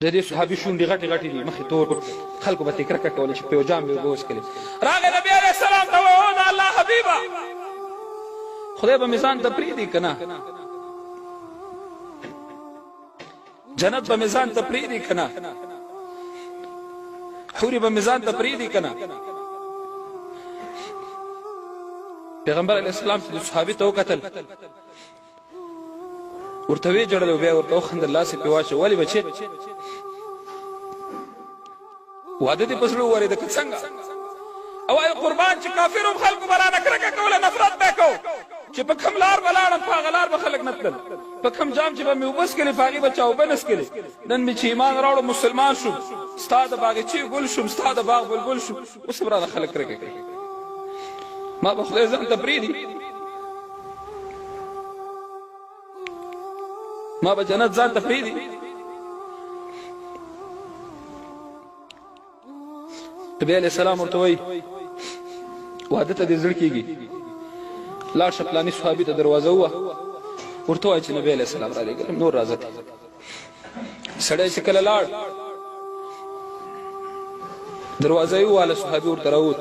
د دې صحابي شونډې غټې غټې دي، مخې تور خلکو به ترې کرکه کوله چې په یو جام به اوبه وڅښلې. راغی نبي علیه السلام ته وایي او د الله حبیبه خدای به مې ځان ته پرېږدي که نه، جنت به مې ځان ته پرېږدي که نه، حورې به مې ځان ته پرېږدي که نه. پیغمبر علیه السلام چې د صحابي ته وکتل ورته ویې ژړل او بیا ورته وخندل، لاس یې پرې واچو. ولې بچې واده دې په زړه وورېده که څنګه؟ او وایي قربان چې کافرو هم خلکو به رانه کرکه کوله، نفرت به یې کو چې په کوم لار به لاړم په هغه لار به خلک نه تلل، په کوم جام چې به مې اوبه څښلې په هغې به چا اوبه نه څښلې. نن مې چې ایمان راوړو مسلمان شوم، ستا د باغچې ګل شوم، ستا د باغ بلبل شوم، اوس هم رانه خلک کرکه کوي. ما به خدای ځان ته پرېږدي، ما به جنت ځان ته پرېږدي. نبي علیه السلام ورته وایي واده ته دې زړه کېږي، لاړ شه فلاني صحابي ته دروازه ووهه، ورته وایي چې نبي علیه السلام رالېږلم نور راځه. سړی چې کله لاړ دروازه یې ووهله، صحابي ورته راووت،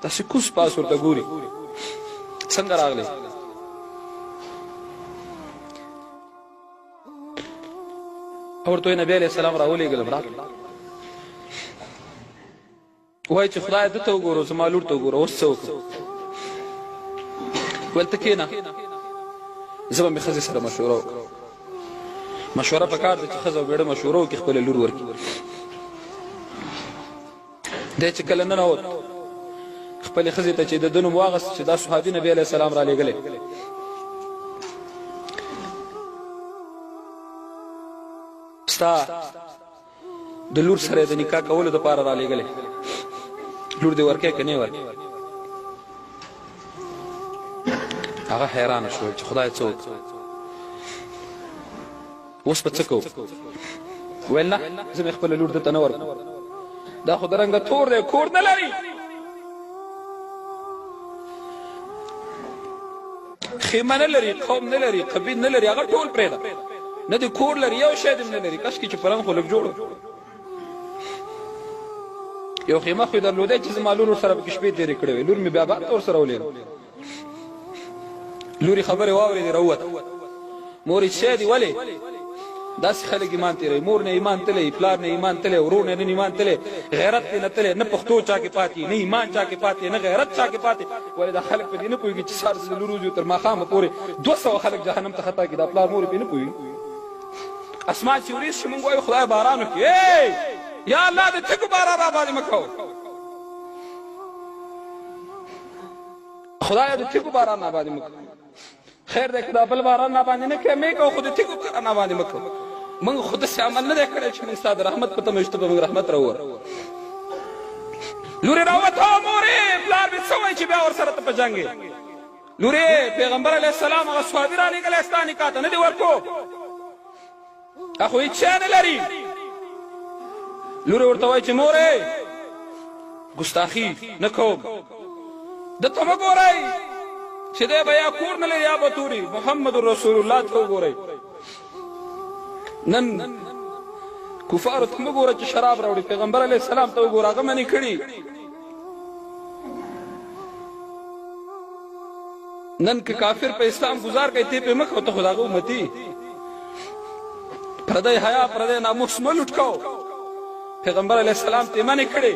داسې کوس پاس ورته ګوري څنګه راغلی. ورته وایي نبي علیه السلام راولېږلم راغله. وایي چې خدای ده ته وګورو زما لور ته وګوره اوس څه وکړو. ویل ته کښېنه زه به مې ښځې سره مشوره وکړم. مشوره پکار ده چې ښځه او مېړه مشوره وکړي خپله لور ورکړي. دی چې کله ننوت خپلې ښځې ته چې د ده نوم واغست چې دا صحابي نبي علیه السلام رالېږلی، ستا د لور سره یې د نکاح کولو دپاره رالېږلی، لور دې ورکوې که نه یې ورکوې؟ هغه حیرانه شو چې خدای څه وکړو، اوس به څه کوو؟ ویل نه زه مې خپله لور دته نه ورکوم، دا خو د رنګه تور دی، کور نه لري، خیمه نه لري، قوم نه لري، قبیل نه لري، هغه ټول پرېږده، نه دې کور لري، یو شی دې نه لري، کاشکې چې پرنګ خو لږ جوړ یو خیمه خو یې درلودی چې زما لور ورسره پکې شپې تېرې کړې وې، لور مې بیا بار ته ورسره ولیده. لور یې خبرې واورېدې راووته، مور یې څه دي ولې داسې خلک ایمان تېروي؟ مور نه ایمان تللی، پلار نه ایمان تللی، ورور نه ایمان تللی، غیرت دې نه تللی، نه پښتو چا کې پاتې، نه ایمان چا کې پاتې، نه غیرت چا کې پاتې. ولې دا خلک په دې نه پوهېږي چې سهار د لور وځي تر ماښامه پورې 200 خلک جهنم ته خطا کړي، دا پلار مور پرې نه پوهېږي. اسمان چې وریځ شي مونږ وایو خدای باران وکړي، یا الله د تیږو باران را باندې مه کوه، خدایه د تیږو باران را باندې مه کوه. خیر دی که دا بل باران را باندې نه کوې مې کوه، خو د تیږو باران را باندې مه کوه. موږ خو داسې عمل نه دی کړی چې موږ ستا د رحمت په تمه چې ته به موږ رحمت راووره. لورې راووته مورې پلار مې څه وایي چې بیا ورسره ته په جنګ یې؟ لورې پیغمبر علیه السلام هغه صحابي رالېږلی ستا نکاح ته نه دې ورکو، خو هېڅ شی نه لري. لورې ورته وایي چې مورې ګستاخي نه کوم، دته مه ګورئ چې دی به یا کور نه لري یا به توري، محمد رسول الله ته وګورئ. نن کفارو ته مه ګوره چې شراب راوړي، پیغمبر علیه السلام ته وګوره هغه منې کړي. نن که کافر په اسلام ګزار کوي ته پې مه کوه، ته خو د هغه امتي. پردی حیا پردی ناموس مه لوټ کوه، پیغمبر علیه السلام ته یې منې کړې.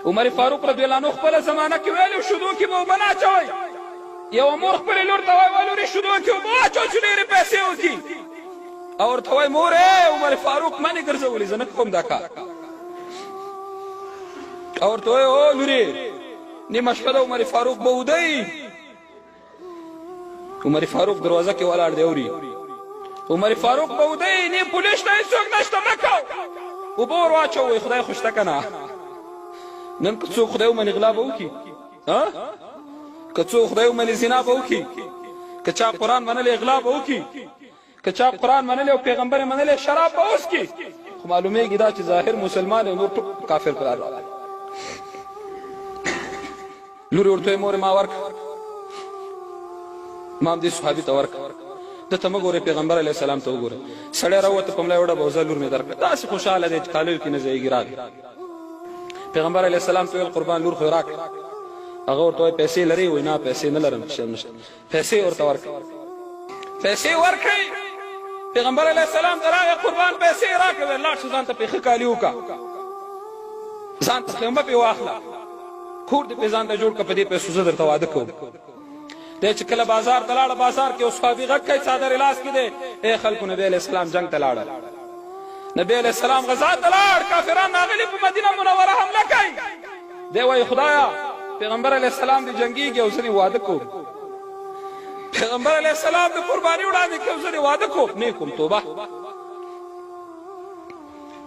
عمر فاروق رضی الله عنه خپله زمانه کې ویلي شودو کې به اوبه نه اچوئ. یوه مور خپلې لور ته وایي لورې شودو کې اوبه واچوه چې ډېرې پیسې وکړي، او ورته وایي مورې عمر فاروق منې ګرځولي زه نه کوم دا کار. او ورته وایي او لورې نیمه شپه د عمر فاروق به ودی. عمر فاروق دروازه کې ولاړ دی اوري، عمر فاروق به ودی، نیم پولیس ته هېڅوک نشته مه کوه، اوبه ور واچوه. وایي خدای خو شته که نه؟ نن که څوک خدای ومني غلا به وکړي، که څوک خدای ومني زنا به وکړي، که چا قرآن منلی غلا به وکړي، که چا قرآن منلی او پیغمبر یې منلی شراب به وڅکي. خو معلومیږي دا چې ظاهر مسلمان او نور ټول کافر قرار راغلی. لورې ورته وایي مورې ما ورکړه، ما هم دې صحابي ته ورکړه. دته مه ګورئ پیغمبر علیه السلام ته وګورئ سړی راووته په ملا یې وړه بوزه لور مې درکړه داسې خوشحاله دی چې کالیو کې نه ځایږي راغی پیغمبر علیه السلام ته ویل قربان لور خو یې راکړه هغه ورته وایي پیسې لرې وایي نه پیسې نه لرم نشته پیسې ورته ورکړئ پیسې ورکړئ پیغمبر علیه السلام ته راغی قربان پیسې یې راکړه ویل لاړ شه ځان ته پرې ښه کالي وکړه ځان ته خیمه پرې واخله کور دې پرې ځان ته جوړ کړه په دې پیسو زه درته واده کوم دی چې کله بازار ته لاړه بازار کې یو صحابي غږ کوي څادر یې لاس کې دی ای خلکو نبي علیه السلام جنګ ته لاړل نبي علیه السلام غزا ته لاړ کافران راغلي په مدینه منوره حمله کوي دی وایي خدایا پیغمبر علیه السلام دې جنګېږي او زه دې واده کوم پیغمبر علیه السلام د قرباني وړاندې کوي زه دې واده کوم نه کوم توبه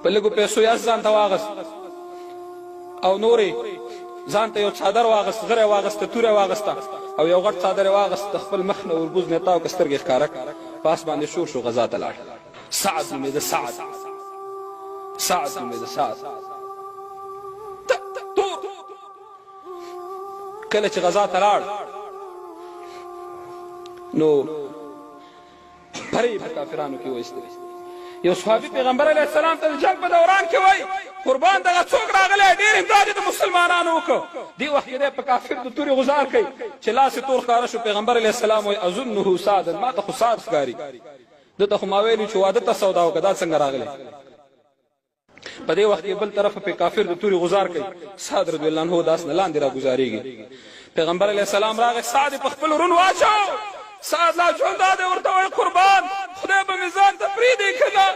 په لږو پیسو یې ځان ته واغست او نورې ځان ته یو څادر واغست غره یې واغسته توره یې واغسته او یو غټ څادر یې واغست خپل مخ نه وربوز نه تاو که سترګې ښکاره په آس باندې شور شو غزا ته لاړ سعد نومېده سعد نومېده سعد کله چې غزا ته لاړ نو پرې په کافرانو کې وایسته یو صحابي پیغمبر علیه السلام ته د جنګ په دوران کې وایي قربان دغه څوک راغلی ډېر امداد یې د مسلمانانو وکړ دې وخت کې دی په کافر د تورې غزار کوي چې لاس یې تور ښکاره شو پیغمبر علیه السلام وایي اظنه سعدا ما ته خو سعد ښکاري ده ته خو ما ویلي چې واده ته سودا وکړه دا څنګه راغلی په دې وخت کې بل طرفه په کافر د تورې غزار کوي سعد رضی الله عنه داس نه لاندې راګزارېږي پیغمبر علیه السلام راغی سعد یې په خپل ورون واچو سعد لا ژوندا دی ورته وایي قربان خدای به مې ځان ته پرېږدي که نه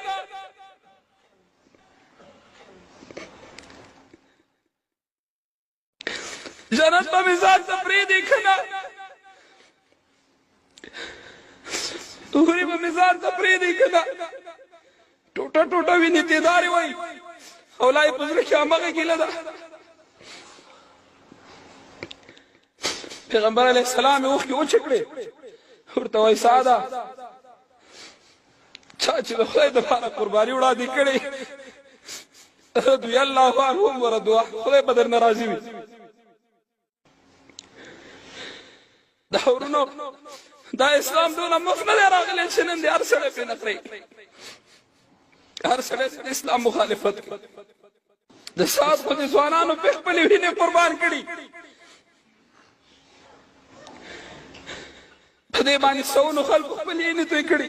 جنت به مې ځان ته پرېږدي که نه هورې به مې ځان ته پرېږدي که نه ټوټه ټوټه وینې تېدارې وایي او لا یې په زړه کې همغه ګیله ده پیغمبر علیه السلام یې اوښکې وچې کړې ورته وایي سعده چا چې د خدای دپاره قرباني وړاندې کړې رضی الله عنهم ورضوا خدای به درنه راضي وي دا ورونو دا اسلام دونه مفت نه دی راغلی چې نن دې هر سړی پرې نقرې هر سړی د اسلام مخالفت کوي د سعد خو د ځوانانو پې خپلې وینې قربان کړي په دې باندې سونو خلکو خپلې وینې توی کړي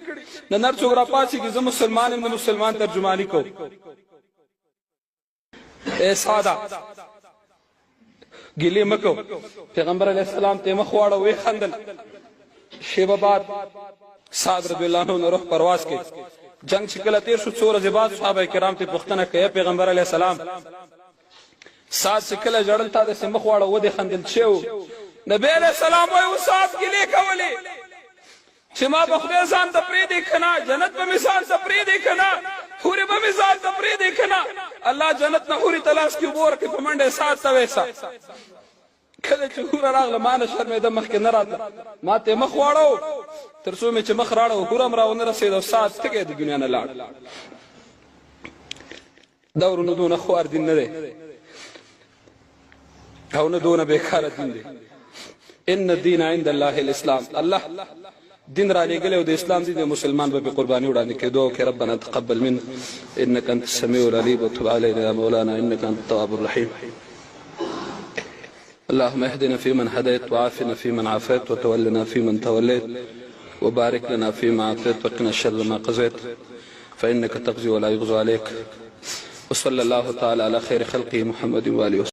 نن هر څوک راپاڅېږي زه مسلمان یم د مسلمان ترجماني کوم ای سعده ګیلې مه کو پیغمبر علیه السلام ته یې مخ واړه ویې خندل شیبه بعد سعد رضی الله عنه روح پرواز کوي جنگ چې کله تیر شو څو ورځې بعد صحابه کرام ته پوښتنه کوي پیغمبر علیه السلام سعد چې کله ژړل تا داسې مخ واړه ودې خندل چې و نبی علیه السلام وایي و سعد ګیلې کولې چې ما به خدای ځان ته پرېږدي که نه جنت به مې ځان ته پرېږدي که نه حورې به مې ځان ته پرېږدي که نه الله جنت نه حورې ته لاس کې اوبه ورکړي په منډه یې سعد ته ویسه کله چې حوره راغله ما نه شرمېده مخکې نه راتله ما ته یې مخ واړو تر څو مې چې مخ راړه حوره هم راونه رسېده او سعد تږی د دنیا نه لاړ دا ورونو دونه خوار دین نه دی او نه دونه بېکاره دین دی ان الدین عند الله الاسلام الله دین را لېږلی او د اسلام دین د مسلمان به په قرباني وړاندې کېدو وکړي ربنا تقبل منا انك انت السميع العليم وتب علينا يا مولانا انك انت التواب الرحيم اللهم اهدنا فيمن هديت وعافنا فيمن عافيت وتولنا فيمن توليت وبارك لنا فيما اعطيت وقنا شر ما قضيت فانك تقضي ولا يقضى عليك وصلى الله تعالى على خير خلقه محمد واله وسلم